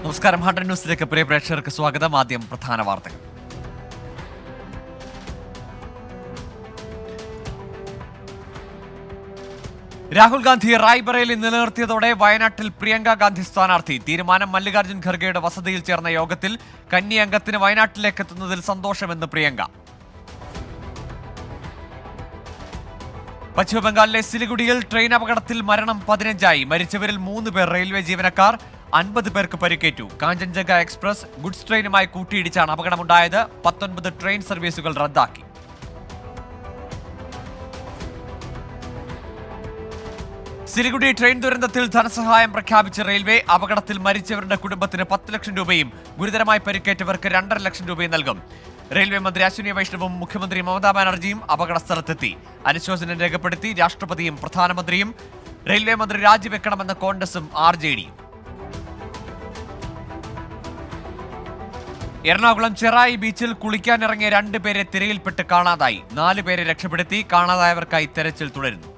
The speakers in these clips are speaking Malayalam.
നമസ്കാരം. 100 ന്യൂസിലേക്ക് പ്രിയ പ്രേക്ഷകർക്ക് സ്വാഗതം. ആദ്യം പ്രധാന വാർത്തകൾ. രാഹുൽ ഗാന്ധി റായ്ബറേലി നിലനിർത്തിയതോടെ വയനാട്ടിൽ പ്രിയങ്ക ഗാന്ധി സ്ഥാനാർത്ഥി. തീരുമാനം മല്ലികാർജ്ജുൻ ഖർഗെയുടെ വസതിയിൽ ചേർന്ന യോഗത്തിൽ കന്നി അംഗത്തിന് വയനാട്ടിലേക്ക് എത്തുന്നതിൽ സന്തോഷമെന്ന് പ്രിയങ്ക. പശ്ചിമബംഗാളിലെ സിലിഗുഡിയിൽ ട്രെയിൻ അപകടത്തിൽ മരണം 15ആയി. മരിച്ചവരിൽ 3 പേർ റെയിൽവേ ജീവനക്കാർ, 50 പേർക്ക് പരിക്കേറ്റു. കാഞ്ചൻജംഗ എക്സ്പ്രസ് ഗുഡ്സ് ട്രെയിനുമായി കൂട്ടിയിടിച്ചാണ് അപകടമുണ്ടായത്. 19 ട്രെയിൻ സർവീസുകൾ റദ്ദാക്കി. സിലിഗുഡി ട്രെയിൻ ദുരന്തത്തിൽ ധനസഹായം പ്രഖ്യാപിച്ച റെയിൽവേ. അപകടത്തിൽ മരിച്ചവരുടെ കുടുംബത്തിന് 10 ലക്ഷം രൂപയും ഗുരുതരമായി പരിക്കേറ്റവർക്ക് 2.5 ലക്ഷം രൂപയും നൽകും. റെയിൽവേ മന്ത്രി അശ്വിനി വൈഷ്ണവും മുഖ്യമന്ത്രി മമതാ ബാനർജിയും അപകട സ്ഥലത്തെത്തി. അനുശോചനം രേഖപ്പെടുത്തി രാഷ്ട്രപതിയും പ്രധാനമന്ത്രിയും. റെയിൽവേ മന്ത്രി രാജിവെക്കണമെന്ന് കോൺഗ്രസും RJDയും. എറണാകുളം ചെറായി ബീച്ചിൽ കുളിക്കാനിറങ്ങിയ 2 പേരെ തിരയിൽപ്പെട്ട് കാണാതായി. 4 പേരെ രക്ഷപ്പെടുത്തി. കാണാതായവർക്കായി തെരച്ചിൽ തുടരുന്നു.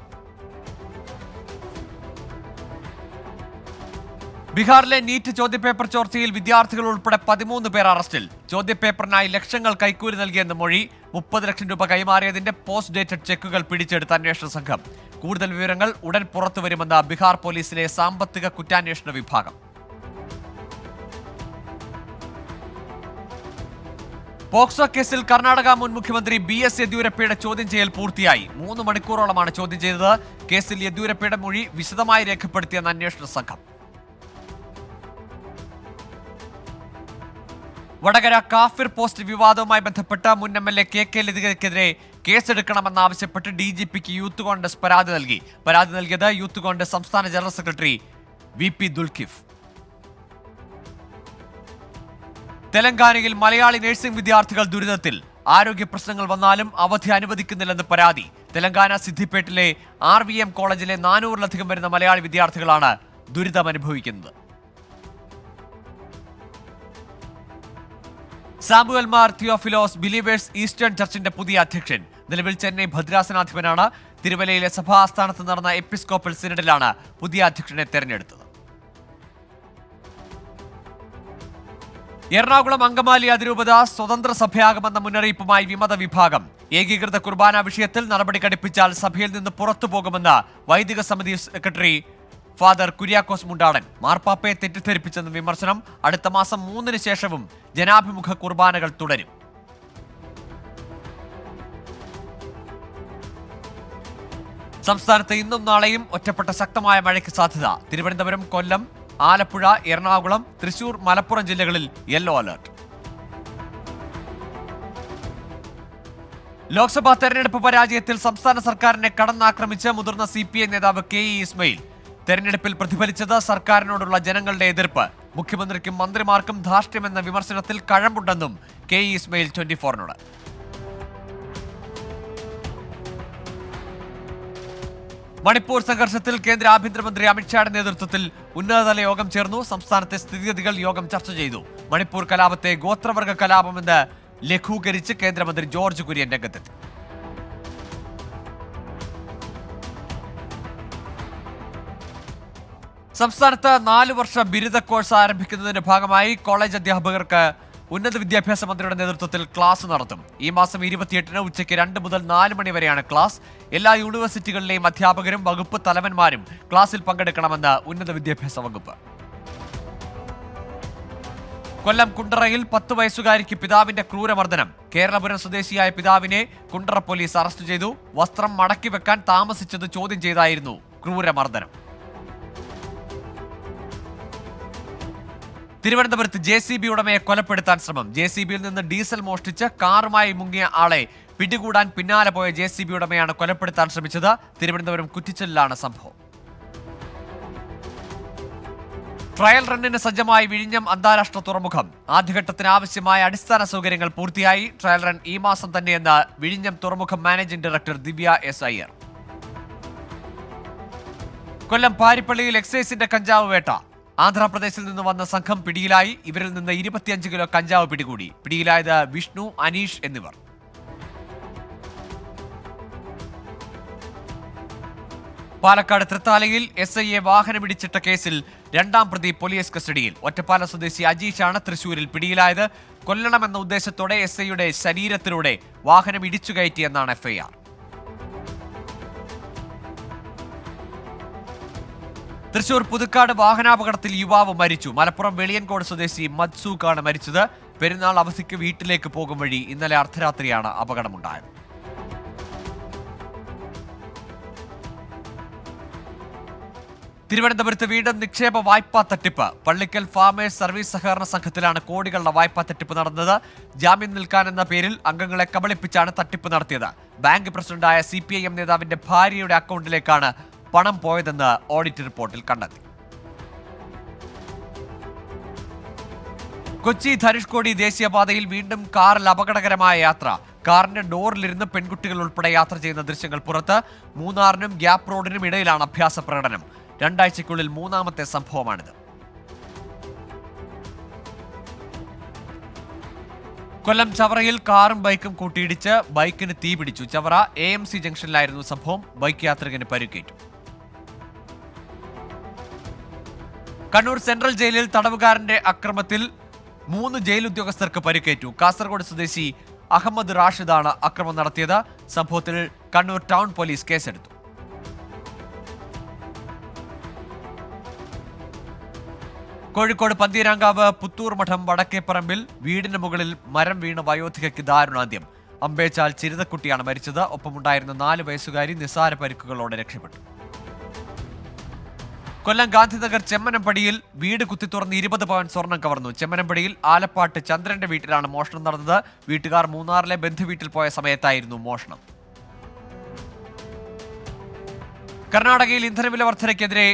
ബീഹാറിലെ നീറ്റ് ചോദ്യപേപ്പർ ചോർച്ചയിൽ വിദ്യാർത്ഥികൾ ഉൾപ്പെടെ 13 പേർ അറസ്റ്റിൽ. ചോദ്യപേപ്പറിനായി ലക്ഷങ്ങൾ കൈക്കൂലി നൽകിയെന്ന് മൊഴി. 30 ലക്ഷം രൂപ കൈമാറിയതിന്റെ പോസ്റ്റ് ഡേറ്റഡ് ചെക്കുകൾ പിടിച്ചെടുത്ത അന്വേഷണ സംഘം. കൂടുതൽ വിവരങ്ങൾ ഉടൻ പുറത്തുവരുമെന്ന് ബീഹാർ പോലീസിലെ സാമ്പത്തിക കുറ്റാന്വേഷണ വിഭാഗം. പോക്സോ കേസിൽ കർണാടക മുൻ മുഖ്യമന്ത്രി BS യെദ്യൂരപ്പയുടെ ചോദ്യം ചെയ്യൽ പൂർത്തിയായി. 3 മണിക്കൂറോളമാണ് ചോദ്യം ചെയ്തത്. കേസിൽ യെദ്യൂരപ്പയുടെ മൊഴി വിശദമായി രേഖപ്പെടുത്തിയെന്ന് അന്വേഷണ സംഘം. വടകര കാഫിർ പോസ്റ്റ് വിവാദവുമായി ബന്ധപ്പെട്ട് മുൻ MLA KK ലതികയ്ക്കെതിരെ കേസെടുക്കണമെന്നാവശ്യപ്പെട്ട് DGPക്ക് യൂത്ത് കോൺഗ്രസ് പരാതി നൽകി. പരാതി നൽകിയത് യൂത്ത് കോൺഗ്രസ് സംസ്ഥാന ജനറൽ സെക്രട്ടറി VP ദുൽഖിഫ്. തെലങ്കാനയിൽ മലയാളി നഴ്സിംഗ് വിദ്യാർത്ഥികൾ ദുരിതത്തിൽ. ആരോഗ്യ പ്രശ്നങ്ങൾ വന്നാലും അവധി അനുവദിക്കുന്നില്ലെന്ന് പരാതി. തെലങ്കാന സിദ്ദിപ്പേട്ടിലെ RVM കോളേജിലെ 400-ലധികം വരുന്ന മലയാളി വിദ്യാർത്ഥികളാണ് ദുരിതമനുഭവിക്കുന്നത്. സാമുവൽ മാർ തിയോഫിലോസ് ബിലീവേഴ്സ് ഈസ്റ്റേൺ ചർച്ചിന്റെ പുതിയ അധ്യക്ഷൻ. നിലവിൽ ചെന്നൈ ഭദ്രാസനാധിപനാണ്. തിരുവല്ലയിലെ സഭാ ആസ്ഥാനത്ത് നടന്ന എപ്പിസ്കോപ്പൽ സിനഡിലാണ് പുതിയ അധ്യക്ഷനെ തെരഞ്ഞെടുത്തത്. എറണാകുളം അങ്കമാലി അതിരൂപത സ്വതന്ത്ര സഭയാകുമെന്ന മുന്നറിയിപ്പുമായി വിമത വിഭാഗം. ഏകീകൃത കുർബാന വിഷയത്തിൽ നടപടി ഘടിപ്പിച്ചാൽ സഭയിൽ നിന്ന് പുറത്തുപോകുമെന്ന് വൈദിക സമിതി സെക്രട്ടറി ഫാദർ കുര്യാക്കോസ് മുണ്ടാടൻ. മാർപ്പാപ്പയെ തെറ്റിദ്ധരിപ്പിച്ചെന്ന് വിമർശനം. അടുത്ത മാസം 3-ന് ശേഷവും ജനാഭിമുഖ കുർബാനകൾ തുടരും. സംസ്ഥാനത്ത് ഇന്നും നാളെയും ഒറ്റപ്പെട്ട ശക്തമായ മഴയ്ക്ക് സാധ്യത. തിരുവനന്തപുരം, കൊല്ലം, ആലപ്പുഴ, എറണാകുളം, തൃശൂർ, മലപ്പുറം ജില്ലകളിൽ യെല്ലോ അലർട്ട്. ലോക്സഭാ തെരഞ്ഞെടുപ്പ് പരാജയത്തിൽ സംസ്ഥാന സർക്കാരിനെ കടന്നാക്രമിച്ച് മുതിർന്ന CPI നേതാവ് KE ഇസ്മയിൽ. തെരഞ്ഞെടുപ്പിൽ പ്രതിഫലിച്ചത് സർക്കാരിനോടുള്ള ജനങ്ങളുടെ എതിർപ്പ്. മുഖ്യമന്ത്രിക്കും മന്ത്രിമാർക്കും ധാർഷ്ട്യമെന്ന വിമർശനത്തിൽ കഴമ്പുണ്ടെന്നും KE ഇസ്മയിൽ 24-നോട്. മണിപ്പൂർ സംഘർഷത്തിൽ കേന്ദ്ര ആഭ്യന്തരമന്ത്രി അമിത്ഷായുടെ നേതൃത്വത്തിൽ ഉന്നതതല യോഗം ചേർന്നു. സംസ്ഥാനത്തെ സ്ഥിതിഗതികൾ യോഗം ചർച്ച ചെയ്തു. മണിപ്പൂർ കലാപത്തെ ഗോത്രവർഗ കലാപമെന്ന് ലഘൂകരിച്ച് കേന്ദ്രമന്ത്രി ജോർജ് കുര്യൻ രംഗത്തെത്തി. സംസ്ഥാനത്ത് 4 വർഷ ബിരുദ കോഴ്സ് ആരംഭിക്കുന്നതിന്റെ ഭാഗമായി കോളേജ് അധ്യാപകർക്ക് ഉന്നത വിദ്യാഭ്യാസ മന്ത്രിയുടെ നേതൃത്വത്തിൽ ക്ലാസ് നടത്തും. ഈ മാസം 28-ന് ഉച്ചയ്ക്ക് 2 മുതൽ 4 മണി വരെയാണ് ക്ലാസ്. എല്ലാ യൂണിവേഴ്സിറ്റികളിലെയും അധ്യാപകരും വകുപ്പ് തലവന്മാരും ക്ലാസ്സിൽ പങ്കെടുക്കണമെന്ന് ഉന്നത വിദ്യാഭ്യാസ വകുപ്പ്. കൊല്ലം കുണ്ടറയിൽ 10 വയസ്സുകാരിക്ക് പിതാവിന്റെ ക്രൂരമർദ്ദനം. കേരളപുരം സ്വദേശിയായ പിതാവിനെ കുണ്ടറ പോലീസ് അറസ്റ്റ് ചെയ്തു. വസ്ത്രം മടക്കി വെക്കാൻ താമസിച്ചത് ചോദ്യം ചെയ്തായിരുന്നു ക്രൂരമർദ്ദനം. തിരുവനന്തപുരത്ത് JCB ഉടമയെ കൊലപ്പെടുത്താൻ ശ്രമം. JCBയിൽ നിന്ന് ഡീസൽ മോഷ്ടിച്ച് കാറുമായി മുങ്ങിയ ആളെ പിടികൂടാൻ പിന്നാലെ പോയ JCB ഉടമയാണ് കൊലപ്പെടുത്താൻ ശ്രമിച്ചത്. തിരുവനന്തപുരം കുറ്റിച്ചലിലാണ് സംഭവം. ട്രയൽ റണ്ണിന് സജ്ജമായി വിഴിഞ്ഞം അന്താരാഷ്ട്ര തുറമുഖം. ആദ്യഘട്ടത്തിന് ആവശ്യമായ അടിസ്ഥാന സൗകര്യങ്ങൾ പൂർത്തിയായി. ട്രയൽ റൺ ഈ മാസം തന്നെയെന്ന് വിഴിഞ്ഞം തുറമുഖം മാനേജിംഗ് ഡയറക്ടർ ദിവ്യ S. അയ്യർ. കൊല്ലം പാരിപ്പള്ളിയിൽ എക്സൈസിന്റെ കഞ്ചാവ് വേട്ട. ആന്ധ്രാപ്രദേശിൽ നിന്ന് വന്ന സംഘം പിടിയിലായി. ഇവരിൽ നിന്ന് 25 കിലോ കഞ്ചാവ് പിടികൂടി. പിടിയിലായത് വിഷ്ണു, അനീഷ് എന്നിവർ. പാലക്കാട് തൃത്താലയിൽ SIയെ വാഹനമിടിച്ചിട്ട കേസിൽ രണ്ടാം പ്രതി പോലീസ് കസ്റ്റഡിയിൽ. ഒറ്റപ്പാലം സ്വദേശി അജീഷാണ് തൃശൂരിൽ പിടിയിലായത്. കൊല്ലണമെന്ന ഉദ്ദേശത്തോടെ SIയുടെ ശരീരത്തിലൂടെ വാഹനം ഇടിച്ചു കയറ്റിയെന്നാണ് FIR. തൃശൂർ പുതുക്കാട് വാഹനാപകടത്തിൽ യുവാവ് മരിച്ചു. മലപ്പുറം വെളിയൻകോട് സ്വദേശി മത്സൂഖാണ് മരിച്ചത്. പെരുന്നാൾ അവധിക്ക് വീട്ടിലേക്ക് പോകും വഴി ഇന്നലെ അർദ്ധരാത്രിയാണ് അപകടമുണ്ടായത്. തിരുവനന്തപുരത്ത് വീണ്ടും നിക്ഷേപ വായ്പാ തട്ടിപ്പ്. പള്ളിക്കൽ ഫാമേഴ്സ് സർവീസ് സഹകരണ സംഘത്തിലാണ് കോടികളുടെ വായ്പാ തട്ടിപ്പ് നടന്നത്. ജാമ്യം നിൽക്കാനെന്ന പേരിൽ അംഗങ്ങളെ കബളിപ്പിച്ചാണ് തട്ടിപ്പ് നടത്തിയത്. ബാങ്ക് പ്രസിഡന്റായ CPIM നേതാവിന്റെ ഭാര്യയുടെ അക്കൗണ്ടിലേക്കാണ് പണം പോയതെന്ന് ഓഡിറ്റ് റിപ്പോർട്ടിൽ കണ്ടെത്തി. കൊച്ചി ധനുഷ്കോടി ദേശീയപാതയിൽ വീണ്ടും കാറിൽ അപകടകരമായ യാത്ര. കാറിന്റെ ഡോറിലിരുന്ന് പെൺകുട്ടികൾ ഉൾപ്പെടെ യാത്ര ചെയ്യുന്ന ദൃശ്യങ്ങൾ പുറത്ത്. മൂന്നാറിനും ഗ്യാപ് റോഡിനും ഇടയിലാണ് അഭ്യാസ പ്രകടനം. 2 ആഴ്ചയ്ക്കുള്ളിൽ മൂന്നാമത്തെ സംഭവമാണിത്. കൊല്ലം ചവറയിൽ കാറും ബൈക്കും കൂട്ടിയിടിച്ച് ബൈക്കിന് തീപിടിച്ചു. ചവറ AMC ജംഗ്ഷനിലായിരുന്നു സംഭവം. ബൈക്ക് യാത്രികന് പരിക്കേറ്റു. കണ്ണൂർ സെൻട്രൽ ജയിലിൽ തടവുകാരന്റെ അക്രമത്തിൽ 3 ജയിൽ ഉദ്യോഗസ്ഥർക്ക് പരിക്കേറ്റു. കാസർഗോഡ് സ്വദേശി അഹമ്മദ് റാഷിദാണ് അക്രമം നടത്തിയത്. സംഭവത്തിൽ കണ്ണൂർ ടൗൺ പോലീസ് കേസെടുത്തു. കോഴിക്കോട് പന്തീരാങ്കാവ് പുത്തൂർ മഠം വടക്കേപ്പറമ്പിൽ വീടിന് മുകളിൽ മരം വീണ വയോധികയ്ക്ക് ദാരുണാന്ത്യം. അമ്പേച്ചാൽ ചിരിതക്കുട്ടിയാണ് മരിച്ചത്. ഒപ്പമുണ്ടായിരുന്ന 4 വയസ്സുകാരി നിസ്സാര പരിക്കുകളോടെ രക്ഷപ്പെട്ടു. കൊല്ലം ഗാന്ധിനഗർ ചെമ്മനംപടിയിൽ വീട് കുത്തിത്തുറന്ന് 20 പവൻ സ്വർണം കവർന്നു. ചെമ്മനംപടിയിൽ ആലപ്പാട്ട് ചന്ദ്രന്റെ വീട്ടിലാണ് മോഷണം നടന്നത്. വീട്ടുകാർ മൂന്നാറിലെ ബന്ധുവീട്ടിൽ പോയ സമയത്തായിരുന്നു മോഷണം. കർണാടകയിൽ ഇന്ധനവില വർധനയ്ക്കെതിരെ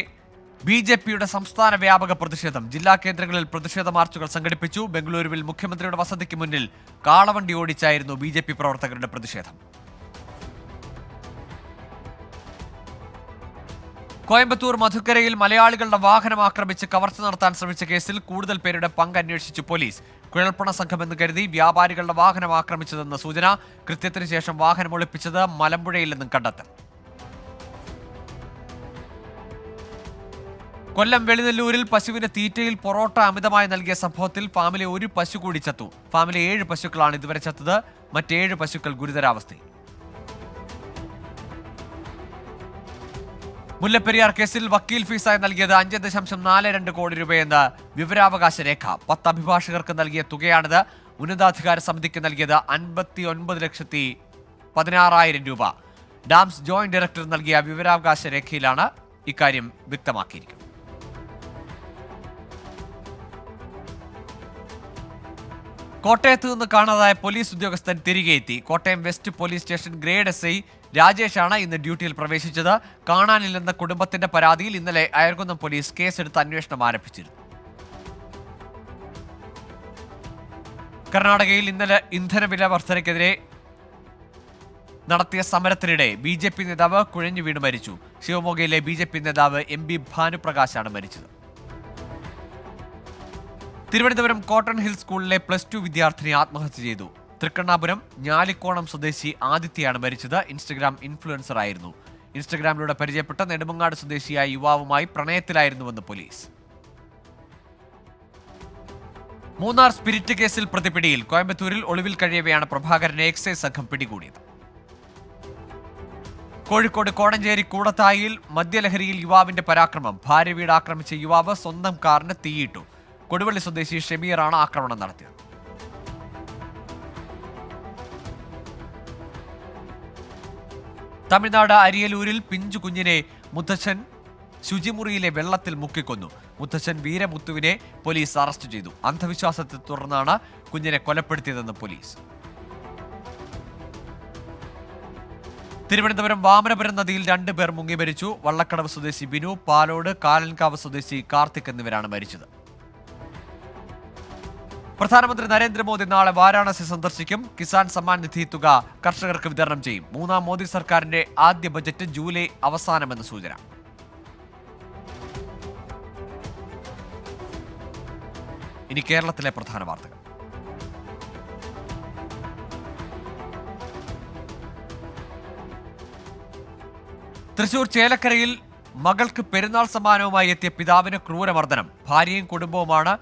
BJPയുടെ സംസ്ഥാന വ്യാപക പ്രതിഷേധം. ജില്ലാ കേന്ദ്രങ്ങളിൽ പ്രതിഷേധ മാർച്ചുകൾ സംഘടിപ്പിച്ചു. ബംഗളൂരുവിൽ മുഖ്യമന്ത്രിയുടെ വസതിക്ക് മുന്നിൽ കാളവണ്ടി ഓടിച്ചായിരുന്നു BJP പ്രവർത്തകരുടെ പ്രതിഷേധം. കോയമ്പത്തൂർ മധുക്കരയിൽ മലയാളികളുടെ വാഹനം ആക്രമിച്ച് കവർച്ച നടത്താൻ ശ്രമിച്ച കേസിൽ കൂടുതൽ പേരുടെ പങ്ക് അന്വേഷിച്ചു പോലീസ്. കുഴൽപ്പണ സംഘമെന്ന് കരുതി വ്യാപാരികളുടെ വാഹനം ആക്രമിച്ചതെന്ന് സൂചന. കൃത്യത്തിന് ശേഷം വാഹനം ഒളിപ്പിച്ചത് മലമ്പുഴയിൽ നിന്നും കണ്ടെത്തൽ. കൊല്ലം വെളിനെല്ലൂരിൽ പശുവിന് തീറ്റയിൽ പൊറോട്ട അമിതമായി നൽകിയ സംഭവത്തിൽ ഫാമിലെ 1 പശു കൂടി ചത്തു. ഫാമിലെ 7 പശുക്കളാണ് ഇതുവരെ ചത്തത്. മറ്റ് 7 പശുക്കൾ ഗുരുതരാവസ്ഥയിൽ. മുല്ലപ്പെരിയാർ കേസിൽ വക്കീൽ ഫീസായി നൽകിയത് 5.42 കോടി രൂപയെന്ന് വിവരാവകാശ രേഖ. 10 അഭിഭാഷകർക്ക് നൽകിയ തുകയാണിത്. ഉന്നതാധികാര സമിതിക്ക് നൽകിയത് 59,16,000 രൂപ. ഡാംസ് ജോയിന്റ് ഡയറക്ടർ നൽകിയ വിവരാവകാശ രേഖയിലാണ് ഇക്കാര്യം വ്യക്തമാക്കിയിരിക്കുന്നത്. കോട്ടയത്ത് നിന്ന് കാണാതായ പോലീസ് ഉദ്യോഗസ്ഥൻ തിരികെ എത്തി. Kottayam west police station grade SI രാജേഷാണ് ഇന്ന് ഡ്യൂട്ടിയിൽ പ്രവേശിച്ചത്. കാണാനില്ലെന്ന കുടുംബത്തിന്റെ പരാതിയിൽ ഇന്നലെ അയർകുന്നം പോലീസ് കേസെടുത്ത് അന്വേഷണം ആരംഭിച്ചിരുന്നു. കർണാടകയിൽ ഇന്നലെ ഇന്ധനവില വർധനയ്ക്കെതിരെ നടത്തിയ സമരത്തിനിടെ BJP നേതാവ് കുഴഞ്ഞു വീണ് മരിച്ചു. ശിവമോഗയിലെ BJP നേതാവ് MB ഭാനുപ്രകാശാണ് മരിച്ചത്. തിരുവനന്തപുരം കോട്ടൺ ഹിൽ സ്കൂളിലെ +2 വിദ്യാർത്ഥിനി ആത്മഹത്യ ചെയ്തു. തൃക്കണ്ണാപുരം ഞാലിക്കോണം സ്വദേശി ആദിത്യയാണ് മരിച്ചത്. ഇൻസ്റ്റഗ്രാം ഇൻഫ്ലുവൻസർ ആയിരുന്നു. ഇൻസ്റ്റഗ്രാമിലൂടെ പരിചയപ്പെട്ട നെടുമങ്ങാട് സ്വദേശിയായ യുവാവുമായി പ്രണയത്തിലായിരുന്നുവെന്ന് പോലീസ്. മൂന്നാർ സ്പിരിറ്റ് കേസിൽ പ്രതിപിടിയിൽ. കോയമ്പത്തൂരിൽ ഒളിവിൽ കഴിയവെയാണ് പ്രഭാകരനെ എക്സൈസ് സംഘം പിടികൂടിയത്. കോഴിക്കോട് കോടഞ്ചേരി കൂടത്തായിൽ മദ്യലഹരിയിൽ യുവാവിന്റെ പരാക്രമം. ഭാര്യ വീട് ആക്രമിച്ച യുവാവ് സ്വന്തം കാറിന് തീയിട്ടു. കൊടുവള്ളി സ്വദേശി ഷമീറാണ് ആക്രമണം നടത്തിയത്. തമിഴ്നാട് അരിയലൂരിൽ പിഞ്ചു കുഞ്ഞിനെ മുത്തച്ഛൻ ശുചിമുറിയിലെ വെള്ളത്തിൽ മുക്കിക്കൊന്നു. മുത്തച്ഛൻ വീരമുത്തുവിനെ പോലീസ് അറസ്റ്റ് ചെയ്തു. അന്ധവിശ്വാസത്തെ തുടർന്നാണ് കുഞ്ഞിനെ കൊലപ്പെടുത്തിയതെന്ന് പോലീസ്. തിരുവനന്തപുരം വാമനപുരം നദിയിൽ 2 പേർ മുങ്ങി മരിച്ചു. വള്ളക്കടവ് സ്വദേശി ബിനു, പാലോട് കാലൻകാവ് സ്വദേശി കാർത്തിക് എന്നിവരാണ് മരിച്ചത്. പ്രധാനമന്ത്രി നരേന്ദ്രമോദി നാളെ വാരാണസി സന്ദർശിക്കും. കിസാൻ സമ്മാൻ നിധി തുക കർഷകർക്ക് വിതരണം ചെയ്യും. 3ാം മോദി സർക്കാരിന്റെ ആദ്യ ബജറ്റ് ജൂലൈ അവസാനമെന്ന് സൂചന. ഇനി കേരളത്തിലെ പ്രധാന വാർത്തകൾ. തൃശൂർ ചേലക്കരയിൽ മകൾക്ക് പെരുന്നാൾ സമ്മാനവുമായി എത്തിയ പിതാവിന് ക്രൂരമർദ്ദനം. ഭാര്യയും കുടുംബവുമാണ്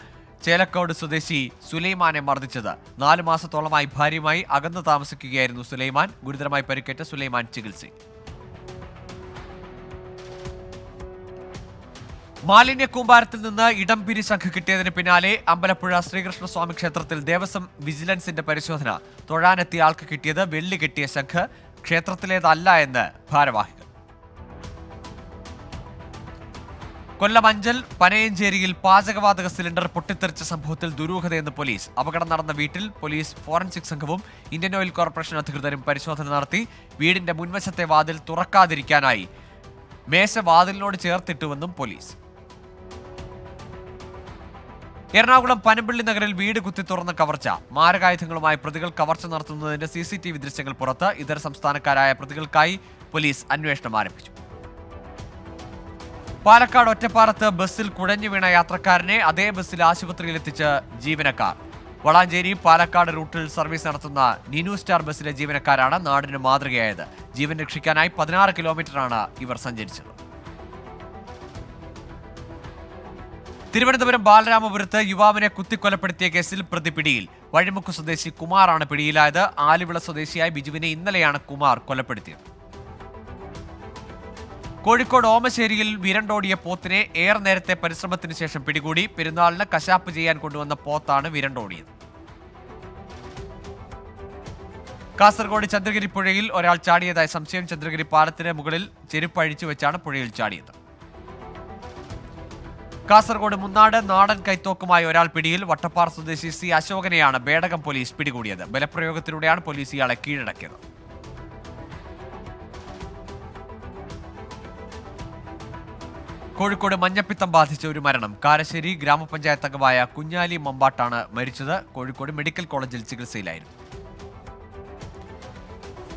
ചേലക്കോട് സ്വദേശി സുലൈമാനെ മർദ്ദിച്ചത്. 4 മാസത്തോളമായി ഭാര്യയുമായി അകന്നു താമസിക്കുകയായിരുന്നു സുലൈമാൻ. ഗുരുതരമായി പരിക്കേറ്റ സുലൈമാൻ ചികിത്സയിൽ. മാലിന്യ കൂമ്പാരത്തിൽ നിന്ന് ഇടംപിരി ശംഖ് കിട്ടിയതിന് പിന്നാലെ അമ്പലപ്പുഴ ശ്രീകൃഷ്ണസ്വാമി ക്ഷേത്രത്തിൽ ദേവസ്വം വിജിലൻസിന്റെ പരിശോധന. തൊഴാനെത്തിയ ആൾക്ക് കിട്ടിയത് വെള്ളി കെട്ടിയ ശംഖ്. ക്ഷേത്രത്തിലേതല്ല എന്ന് ഭാരവാഹികൾ. കൊല്ലം അഞ്ചൽ പനയഞ്ചേരിയിൽ പാചകവാതക സിലിണ്ടർ പൊട്ടിത്തെറിച്ച സംഭവത്തിൽ ദുരൂഹതയെന്ന് പോലീസ്. അപകടം നടന്ന വീട്ടിൽ പോലീസ്, ഫോറൻസിക് സംഘവും ഇന്ത്യൻ ഓയിൽ കോർപ്പറേഷൻ അധികൃതരും പരിശോധന നടത്തി. വീടിന്റെ മുൻവശത്തെ വാതിൽ തുറക്കാതിരിക്കാനായി മേശ വാതിലിനോട് ചേർത്തിട്ടുവെന്നും പോലീസ്. എറണാകുളം പനമ്പള്ളി നഗറിൽ വീട് കുത്തി തുറന്ന കവർച്ച. മാരകായുധങ്ങളുമായി പ്രതികൾ കവർച്ച നടത്തുന്നതിന്റെ CCTV ദൃശ്യങ്ങൾ പുറത്ത്. ഇതര സംസ്ഥാനക്കാരായ പ്രതികൾക്കായി പോലീസ് അന്വേഷണം ആരംഭിച്ചു. പാലക്കാട് ഒറ്റപ്പാലത്ത് ബസ്സിൽ കുഴഞ്ഞു വീണ യാത്രക്കാരനെ അതേ ബസ്സിൽ ആശുപത്രിയിൽ എത്തിച്ച് ജീവനക്കാർ. വളാഞ്ചേരി പാലക്കാട് റൂട്ടിൽ സർവീസ് നടത്തുന്ന നിനു സ്റ്റാർ ബസ്സിലെ ജീവനക്കാരാണ് നാടിന് മാതൃകയായത്. ജീവൻ രക്ഷിക്കാനായി 16 കിലോമീറ്ററാണ് ഇവർ സഞ്ചരിച്ചത്. തിരുവനന്തപുരം ബാലരാമപുരത്ത് യുവാവിനെ കുത്തിക്കൊലപ്പെടുത്തിയ കേസിൽ പ്രതി പിടിയിൽ. വഴിമുക്ക് സ്വദേശി കുമാറാണ് പിടിയിലായത്. ആലുവിള സ്വദേശിയായ ബിജുവിനെ ഇന്നലെയാണ് കുമാർ കൊലപ്പെടുത്തിയത്. കോഴിക്കോട് ഓമശ്ശേരിയിൽ വിരണ്ടോടിയ പോത്തിനെ ഏറെ നേരത്തെ പരിശ്രമത്തിന് ശേഷം പിടികൂടി. പെരുന്നാളിന് കശാപ്പ് ചെയ്യാൻ കൊണ്ടുവന്ന പോത്താണ് വിരണ്ടോടിയത്. കാസർഗോഡ് ചന്ദ്രഗിരി പുഴയിൽ ഒരാൾ ചാടിയതായി സംശയം. ചന്ദ്രഗിരി പാലത്തിന് മുകളിൽ ചെരുപ്പ് അഴിച്ചു വെച്ചാണ് പുഴയിൽ ചാടിയത്. കാസർഗോഡ് മുന്നാട് നാടൻ കൈത്തോക്കുമായി ഒരാൾ പിടിയിൽ. വട്ടപ്പാറ സ്വദേശി സി അശോകനെയാണ് ബേഡകം പോലീസ് പിടികൂടിയത്. ബലപ്രയോഗത്തിലൂടെയാണ് പോലീസ് ഇയാളെ കീഴടക്കിയത്. കോഴിക്കോട് മഞ്ഞപ്പിത്തം ബാധിച്ച ഒരു മരണം. കാരശ്ശേരി ഗ്രാമപഞ്ചായത്ത് അംഗമായ കുഞ്ഞാലി മമ്പാട്ടാണ് മരിച്ചത്. കോഴിക്കോട് മെഡിക്കൽ കോളേജിൽ ചികിത്സയിലായിരുന്നു.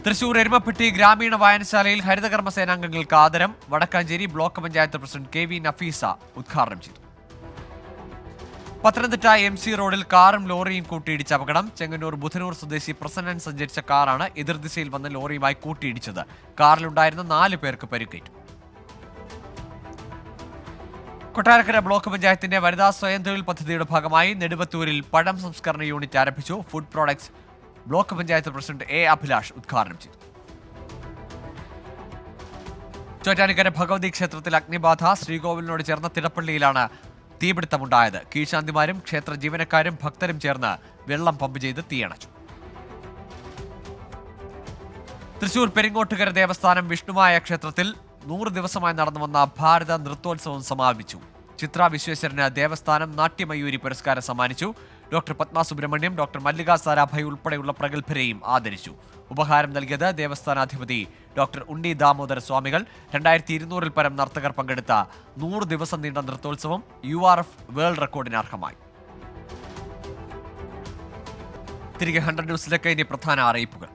തൃശൂർ എരുമപ്പെട്ടി ഗ്രാമീണ വായനശാലയിൽ ഹരിതകർമ്മ സേനാംഗങ്ങൾക്ക് ആദരം. Vadakkanchery block panchayat president KV Nafeesa ഉദ്ഘാടനം ചെയ്തു. പത്തനംതിട്ട MC റോഡിൽ കാറും ലോറിയും കൂട്ടിയിടിച്ച അപകടം. ചെങ്ങന്നൂർ ബുധനൂർ സ്വദേശി പ്രസന്നൻ സഞ്ചരിച്ച കാറാണ് എതിർദിശയിൽ വന്ന ലോറിയുമായി കൂട്ടിയിടിച്ചത്. കാറിലുണ്ടായിരുന്ന 4 പേർക്ക് പരിക്കേറ്റു. കൊട്ടാരക്കര ബ്ലോക്ക് പഞ്ചായത്തിന്റെ വനിതാ സ്വയം തൊഴിൽ പദ്ധതിയുടെ ഭാഗമായി നെടുവത്തൂരിൽ പഴം സംസ്കരണ യൂണിറ്റ് ആരംഭിച്ചു. Food products block panchayat president A Abhilash ഉദ്ഘാടനം ചെയ്തു. ചോറ്റാനിക്കര ഭഗവതി ക്ഷേത്രത്തിൽ അഗ്നിബാധ. ശ്രീകോവിലിനോട് ചേർന്ന തിടപ്പള്ളിയിലാണ് തീപിടുത്തമുണ്ടായത്. കീഴ്ശാന്തിമാരും ക്ഷേത്ര ജീവനക്കാരും ഭക്തരും ചേർന്ന് വെള്ളം പമ്പ് ചെയ്ത് തീയണച്ചു. തൃശൂർ പെരിങ്ങോട്ടുകര ദേവസ്ഥാനം വിഷ്ണുമായ ക്ഷേത്രത്തിൽ 100 ദിവസമായി നടന്നുവന്ന ഭാരത നൃത്തോത്സവം സമാപിച്ചു. ചിത്ര വിശ്വേശ്വരന് ദേവസ്ഥാനം നാട്യമയൂരി പുരസ്കാരം സമ്മാനിച്ചു. ഡോക്ടർ പത്മ സുബ്രഹ്മണ്യം, ഡോക്ടർ മല്ലിക സാരാഭായ് ഉൾപ്പെടെയുള്ള പ്രഗത്ഭരെയും ആദരിച്ചു. ഉപഹാരം നൽകിയത് ദേവസ്ഥാനാധിപതി ഡോക്ടർ ഉണ്ണി ദാമോദര സ്വാമികൾ. 2200-ൽ പരം നർത്തകർ പങ്കെടുത്ത 100 ദിവസം നീണ്ട നൃത്തോത്സവം URF വേൾഡ് റെക്കോർഡിന് അർഹമായി. തിരികെ 100 ന്യൂസിലേക്ക്. ഇനി പ്രധാന അറിയിപ്പുകൾ.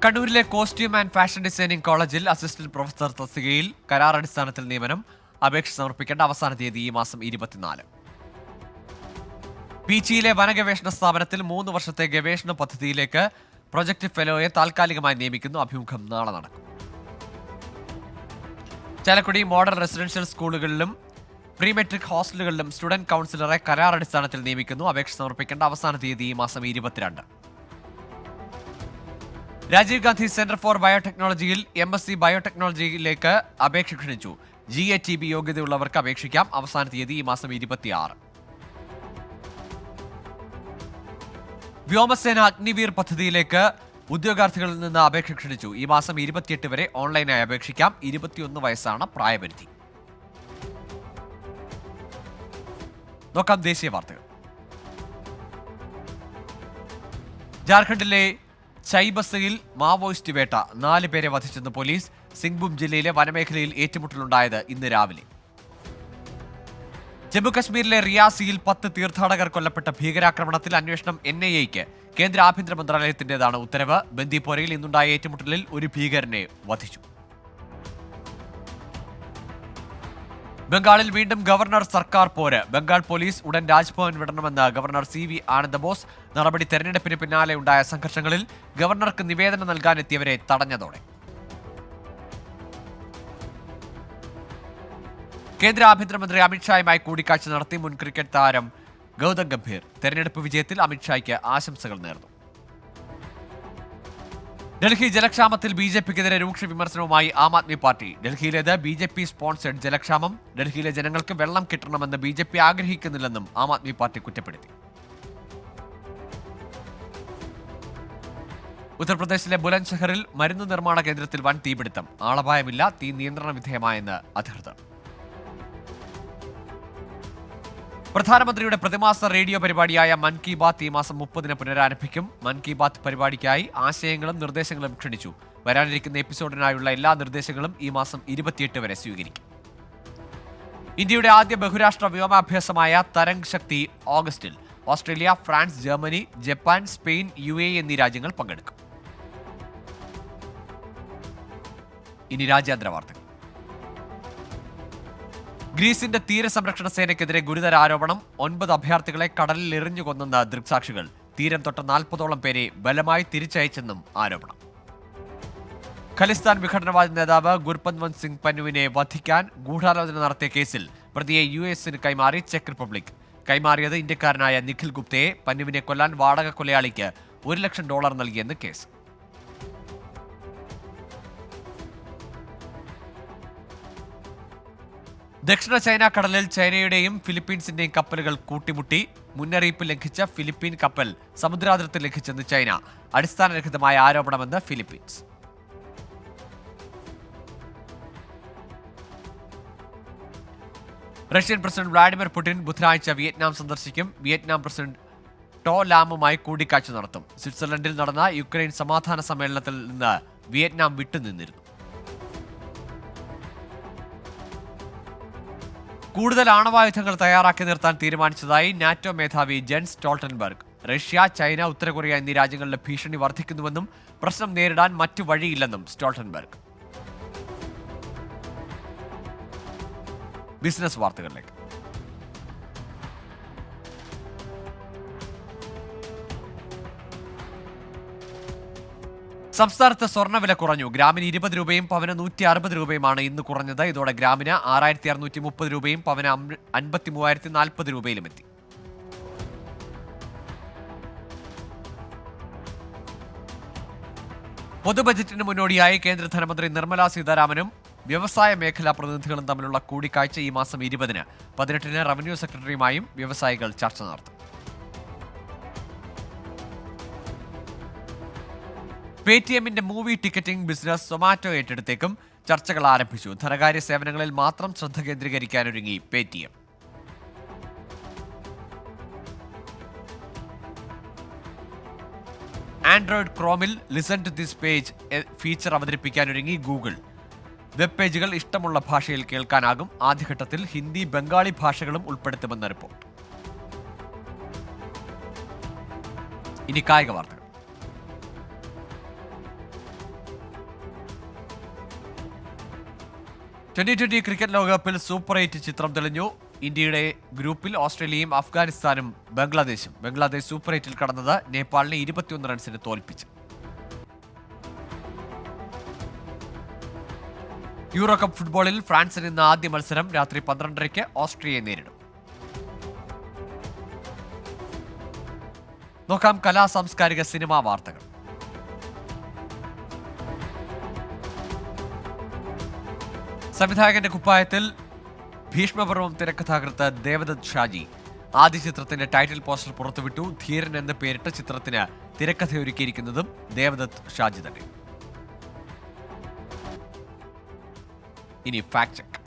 കണ്ണൂരിലെ കോസ്റ്റ്യൂം ആൻഡ് ഫാഷൻ ഡിസൈനിംഗ് കോളേജിൽ അസിസ്റ്റന്റ് പ്രൊഫസർ തസ്തികയിൽ കരാറടിസ്ഥാനത്തിൽ നിയമനം. അപേക്ഷ സമർപ്പിക്കേണ്ട അവസാന തീയതി ഈ മാസം 24. പീച്ചിയിലെ വനഗവേഷണ സ്ഥാപനത്തിൽ 3 വർഷത്തെ ഗവേഷണ പദ്ധതിയിലേക്ക് പ്രൊജക്ട് ഫെലോയെ താൽക്കാലികമായി നിയമിക്കുന്നു. അഭിമുഖം നാളെ നടക്കും. ചാലക്കുടി മോഡൽ റെസിഡൻഷ്യൽ സ്കൂളുകളിലും പ്രീ മെട്രിക് ഹോസ്റ്റലുകളിലും സ്റ്റുഡന്റ് കൗൺസിലറെ കരാറടിസ്ഥാനത്തിൽ നിയമിക്കുന്നു. അപേക്ഷ സമർപ്പിക്കേണ്ട അവസാന തീയതി ഈ മാസം 22. രാജീവ് ഗാന്ധി സെന്റർ ഫോർ ബയോടെക്നോളജിയിൽ MSc ബയോടെക്നോളജിയിലേക്ക് അപേക്ഷ ക്ഷണിച്ചു. GATB യോഗ്യതയുള്ളവർക്ക് അപേക്ഷിക്കാം. അവസാന തീയതി ഈ മാസം 26. വ്യോമസേന അഗ്നിവീർ പദ്ധതിയിലേക്ക് ഉദ്യോഗാർത്ഥികളിൽ നിന്ന് അപേക്ഷ ക്ഷണിച്ചു. ഈ മാസം 28 വരെ ഓൺലൈനായി അപേക്ഷിക്കാം. 21 വയസ്സാണ് പ്രായപരിധി. നോക്കാം ദേശീയ വാർത്തകൾ. ജാർഖണ്ഡിലെ ചൈബസയിൽ മാവോയിസ്റ്റ് വേട്ട. 4 പേരെ വധിച്ചെന്ന് പോലീസ്. സിംഗ്ഭൂം ജില്ലയിലെ വനമേഖലയിൽ ഏറ്റുമുട്ടലുണ്ടായത് ഇന്ന് രാവിലെ. ജമ്മുകശ്മീരിലെ റിയാസിയിൽ 10 തീർത്ഥാടകർ കൊല്ലപ്പെട്ട ഭീകരാക്രമണത്തിൽ അന്വേഷണം NIAയ്ക്ക്. കേന്ദ്ര ആഭ്യന്തര മന്ത്രാലയത്തിന്റേതാണ് ഉത്തരവ്. ബന്ദിപ്പോരയിൽ ഇന്നുണ്ടായ ഏറ്റുമുട്ടലിൽ ഒരു ഭീകരനെ വധിച്ചു. ബംഗാളിൽ വീണ്ടും ഗവർണർ സർക്കാർ പോര്. ബംഗാൾ പോലീസ് ഉടൻ രാജ്ഭവൻ വിടണമെന്ന് ഗവർണർ CV ആനന്ദബോസ്. നടപടി തെരഞ്ഞെടുപ്പിന് പിന്നാലെ ഉണ്ടായ സംഘർഷങ്ങളിൽ ഗവർണർക്ക് നിവേദനം നൽകാനെത്തിയവരെ തടഞ്ഞതോടെ. കേന്ദ്ര ആഭ്യന്തരമന്ത്രി അമിത്ഷായുമായി കൂടിക്കാഴ്ച നടത്തി മുൻ ക്രിക്കറ്റ് താരം ഗൗതം ഗംഭീർ. തെരഞ്ഞെടുപ്പ് വിജയത്തിൽ അമിത്ഷായ്ക്ക് ആശംസകൾ നേർന്നു. ഡൽഹി ജലക്ഷാമത്തിൽ BJPക്കെതിരെ രൂക്ഷ വിമർശനവുമായി Aam Aadmi party. ഡൽഹിയിലേത് BJP sponsored ജലക്ഷാമം. ഡൽഹിയിലെ ജനങ്ങൾക്ക് വെള്ളം കിട്ടണമെന്ന് BJP ആഗ്രഹിക്കുന്നില്ലെന്നും ആം ആദ്മി പാർട്ടി കുറ്റപ്പെടുത്തി. ഉത്തർപ്രദേശിലെ ബുലന്ദ്ഷഹറിൽ മരുന്ന് നിർമ്മാണ കേന്ദ്രത്തിൽ വൻ തീപിടുത്തം. ആളപായമില്ല, തീ നിയന്ത്രണ വിധേയമായെന്ന് അധികൃതർ. പ്രധാനമന്ത്രിയുടെ പ്രതിമാസ റേഡിയോ പരിപാടിയായ മൻ കി ബാത്ത് ഈ മാസം 30-ന് പുനരാരംഭിക്കും. മൻ കി ബാത്ത് പരിപാടിക്കായി ആശയങ്ങളും നിർദ്ദേശങ്ങളും ക്ഷണിച്ചു. വരാനിരിക്കുന്ന എപ്പിസോഡിനായുള്ള എല്ലാ നിർദ്ദേശങ്ങളും ഈ മാസം 28 വരെ സ്വീകരിക്കും. ഇന്ത്യയുടെ ആദ്യ ബഹുരാഷ്ട്ര വ്യോമാഭ്യാസമായ തരംഗ് ശക്തി ഓഗസ്റ്റിൽ Australia, France, Germany, Japan, Spain, UAE എന്നീ രാജ്യങ്ങൾ പങ്കെടുക്കും. ഇനി രാജ്യാന്തര വാർത്തകൾ. ഗ്രീസിന്റെ തീരസംരക്ഷണ സേനയ്ക്കെതിരെ ഗുരുതര ആരോപണം. 9 അഭയാർത്ഥികളെ കടലിൽ എറിഞ്ഞു കൊന്നെന്ന് ദൃക്സാക്ഷികൾ. തീരം തൊട്ട 40ഓളം പേരെ ബലമായി തിരിച്ചയച്ചെന്നും ആരോപണം. ഖലിസ്ഥാൻ വിഘടനവാദി നേതാവ് ഗുർപത്വന്ത് സിംഗ് പന്നുവിനെ വധിക്കാൻ ഗൂഢാലോചന നടത്തിയ കേസിൽ പ്രതിയെ US-ന് കൈമാറി ചെക്ക് റിപ്പബ്ലിക്. കൈമാറിയത് ഇന്ത്യക്കാരനായ നിഖിൽ ഗുപ്തയെ. പന്നുവിനെ കൊല്ലാൻ വാടക കൊലയാളിക്ക് $1 ലക്ഷം നൽകിയെന്ന് കേസ്. ദക്ഷിണ ചൈന കടലിൽ ചൈനയുടെയും ഫിലിപ്പീൻസിന്റെയും കപ്പലുകൾ കൂട്ടിമുട്ടി. മുന്നറിയിപ്പ് ലംഘിച്ച ഫിലിപ്പീൻ കപ്പൽ സമുദ്രാതിർത്തി ലംഘിച്ചെന്ന് ചൈന. അടിസ്ഥാനരഹിതമായ ആരോപണമെന്ന് Philippines. Russian president Vladimir Putin ബുധനാഴ്ച വിയറ്റ്നാം സന്ദർശിക്കും. വിയറ്റ്നാം പ്രസിഡന്റ് ടോ ലാമുമായി കൂടിക്കാഴ്ച നടത്തും. സ്വിറ്റ്സർലൻഡിൽ നടന്ന യുക്രൈൻ സമാധാന സമ്മേളനത്തിൽ നിന്ന് വിയറ്റ്നാം വിട്ടുനിന്നിരുന്നു. കൂടുതൽ ആണവായുധങ്ങൾ തയ്യാറാക്കി നിർത്താൻ തീരുമാനിച്ചതായി നാറ്റോ മേധാവി ജെൻസ് സ്റ്റോൾട്ടൻബർഗ്. റഷ്യ, ചൈന, ഉത്തര കൊറിയ എന്നീ രാജ്യങ്ങളുടെ ഭീഷണി വർദ്ധിക്കുന്നുവെന്നും പ്രശ്നം നേരിടാൻ മറ്റു വഴിയില്ലെന്നും സ്റ്റോൾട്ടൻബർഗ്. ബിസിനസ് വാർത്തകളിലേക്ക്. സംസ്ഥാനത്ത് സ്വർണ്ണവില കുറഞ്ഞു. ഗ്രാമിന് 20 രൂപയും പവന് 160 രൂപയുമാണ് ഇന്ന് കുറഞ്ഞത്. ഇതോടെ ഗ്രാമിന് 6630 രൂപയും പവന് 53,040 രൂപയിലും എത്തി. പൊതുബജറ്റിന് മുന്നോടിയായി കേന്ദ്ര ധനമന്ത്രി നിർമ്മലാ സീതാരാമനും വ്യവസായ മേഖലാ പ്രതിനിധികളും തമ്മിലുള്ള കൂടിക്കാഴ്ച ഈ മാസം 20-ന്. 18-ന് റവന്യൂ സെക്രട്ടറിയുമായും വ്യവസായികൾ ചർച്ച നടത്തും. പേടിഎമ്മിന്റെ മൂവി ടിക്കറ്റിംഗ് ബിസിനസ് സൊമാറ്റോ ഏറ്റെടുത്തേക്കും. ചർച്ചകൾ ആരംഭിച്ചു. ധനകാര്യ സേവനങ്ങളിൽ മാത്രം ശ്രദ്ധ കേന്ദ്രീകരിക്കാനൊരുങ്ങി പേടിഎം. ആൻഡ്രോയിഡ് ക്രോമിൽ listen to this page feature അവതരിപ്പിക്കാനൊരുങ്ങി ഗൂഗിൾ. വെബ് പേജുകൾ ഇഷ്ടമുള്ള ഭാഷയിൽ കേൾക്കാനാകും. ആദ്യഘട്ടത്തിൽ ഹിന്ദി, ബംഗാളി ഭാഷകളും ഉൾപ്പെടുത്തുമെന്ന റിപ്പോർട്ട്. ഇനി കായിക വാർത്തകൾ. T20 ക്രിക്കറ്റ് ലോകകപ്പിൽ സൂപ്പർ 8 ചിത്രം തെളിഞ്ഞു. ഇന്ത്യയുടെ ഗ്രൂപ്പിൽ ഓസ്ട്രേലിയയും അഫ്ഗാനിസ്ഥാനും ബംഗ്ലാദേശും. ബംഗ്ലാദേശ് സൂപ്പർ 8-ൽ കടന്നത് നേപ്പാളിനെ 21 റൺസിന് തോൽപ്പിച്ചു. യൂറോ കപ്പ് ഫുട്ബോളിൽ ഫ്രാൻസിന് ഇന്ന് ആദ്യ മത്സരം. രാത്രി 12:30-ക്ക് ഓസ്ട്രിയയെ നേരിടും. നോക്കാം കലാ സാംസ്കാരിക സിനിമാ വാർത്തകൾ. സംവിധായകന്റെ കുപ്പായത്തിൽ ഭീഷ്മപർവം തിരക്കഥാകൃത്ത് ദേവദത്ത് ഷാജി ആദ്യ ചിത്രത്തിന്റെ ടൈറ്റിൽ പോസ്റ്റർ പുറത്തുവിട്ടു. ധീരൻ എന്ന് പേരിട്ട ചിത്രത്തിന് തിരക്കഥയൊരുക്കിയിരിക്കുന്നതും ദേവദത്ത് ഷാജി തന്നെ. ഇനി ഫാക്ട് ചെക്ക്.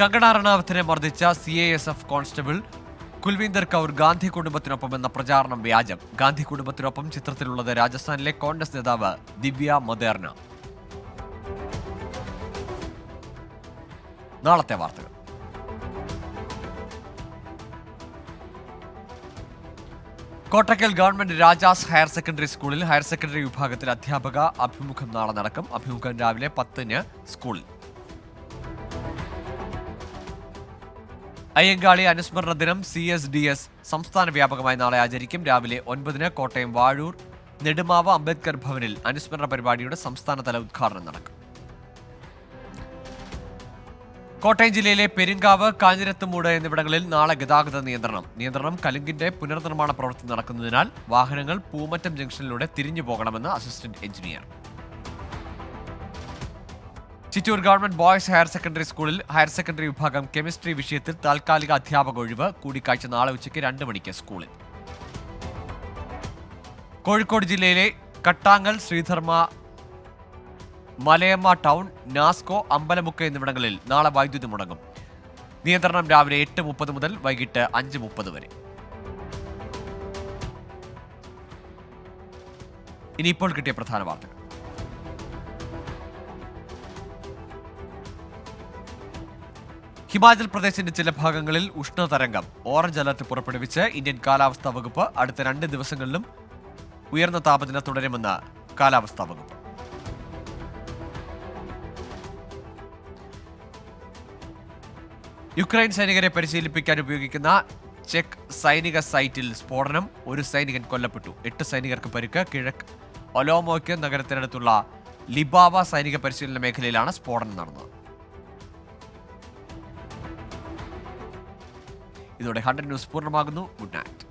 കങ്കണ റണാവത്തിനെ മർദ്ദിച്ച CASF കോൺസ്റ്റബിൾ കുൽവീന്ദർ കൗർ ഗാന്ധി കുടുംബത്തിനൊപ്പം എന്ന പ്രചാരണം വ്യാജം. ഗാന്ധി കുടുംബത്തിനൊപ്പം ചിത്രത്തിലുള്ളത് രാജസ്ഥാനിലെ കോൺഗ്രസ് നേതാവ് ദിവ്യ മൊദേർന. നാളത്തെ വാർത്തകൾ. Kottakkal government Rajas higher secondary സ്കൂളിൽ ഹയർ സെക്കൻഡറി വിഭാഗത്തിൽ അധ്യാപക അഭിമുഖം നാളെ നടക്കും. അഭിമുഖം രാവിലെ 10-ന് സ്കൂളിൽ. അയ്യങ്കാളി അനുസ്മരണ ദിനം CSDS സംസ്ഥാന വ്യാപകമായി നാളെ ആചരിക്കും. രാവിലെ 9-ന് കോട്ടയം വാഴൂർ നെടുമാവ് അംബേദ്കർ ഭവനിൽ അനുസ്മരണ പരിപാടിയുടെ സംസ്ഥാനതല ഉദ്ഘാടനം നടക്കും. കോട്ടയം ജില്ലയിലെ പെരുങ്കാവ്, കാഞ്ഞിരത്തുമൂട് എന്നിവിടങ്ങളിൽ നാളെ ഗതാഗത നിയന്ത്രണം കലുങ്കിന്റെ പുനർനിർമ്മാണ പ്രവൃത്തി നടക്കുന്നതിനാൽ വാഹനങ്ങൾ പൂമറ്റം ജംഗ്ഷനിലൂടെ തിരിഞ്ഞു പോകണമെന്ന് assistant engineer. Chittur government boys higher secondary സ്കൂളിൽ ഹയർ സെക്കൻഡറി വിഭാഗം കെമിസ്ട്രി വിഷയത്തിൽ താൽക്കാലിക അധ്യാപക ഒഴിവ്. കൂടിക്കാഴ്ച നാളെ ഉച്ചയ്ക്ക് 2 മണിക്ക് സ്കൂളിൽ. കോഴിക്കോട് ജില്ലയിലെ കട്ടാങ്ങൽ, ശ്രീധർമ്മ, മലയമ്മ ടൗൺ, നാസ്കോ, അമ്പലമുക്ക് എന്നിവിടങ്ങളിൽ നാളെ വൈദ്യുതി മുടങ്ങും. നിയന്ത്രണം രാവിലെ 8:30 മുതൽ വൈകിട്ട് 5:30 വരെ. ഇനിയിപ്പോൾ കിട്ടിയ പ്രധാന വാർത്തകൾ. ഹിമാചൽ പ്രദേശിന്റെ ചില ഭാഗങ്ങളിൽ ഉഷ്ണതരംഗം. ഓറഞ്ച് അലർട്ട് പുറപ്പെടുവിച്ച് ഇന്ത്യൻ കാലാവസ്ഥാ വകുപ്പ്. അടുത്ത 2 ദിവസങ്ങളിലും ഉയർന്ന താപനില തുടരുമെന്ന് കാലാവസ്ഥാ വകുപ്പ്. യുക്രൈൻ സൈനികരെ പരിശീലിപ്പിക്കാൻ ഉപയോഗിക്കുന്ന ചെക്ക് സൈനിക സൈറ്റിൽ സ്ഫോടനം. 1 സൈനികൻ കൊല്ലപ്പെട്ടു. 8 സൈനികർക്ക് പരിക്ക്. കിഴക്ക് ഒലോമോയ്ക്ക് നഗരത്തിനടുത്തുള്ള ലിബാവ സൈനിക പരിശീലന മേഖലയിലാണ് സ്ഫോടനം നടന്നത്. ഇതോടെ 100 ന്യൂസ് പൂർണ്ണമാകുന്നു. Good night.